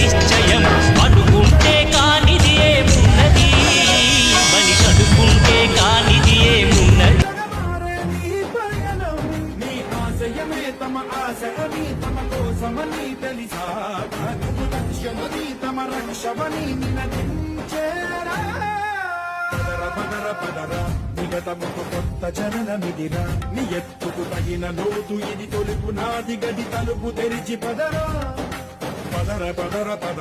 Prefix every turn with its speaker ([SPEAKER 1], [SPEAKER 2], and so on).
[SPEAKER 1] నిశ్చయం అనుకుంటే కానిది ఏమున్నది మనిషి అనుకుంటే కానిది ఏమున్నది
[SPEAKER 2] తమ ఆశని తమ కోసమని తెలిసా లక్ష్యమని తమ రక్షమని నినదించేరా పదర పదర నిగతముకు కొత్త జననమిదిరా నీ ఎత్తుకు తగిన లోతు ఇది తొలుపు నాది గది తలుపు తెరిచి పదరా పదర పదర పద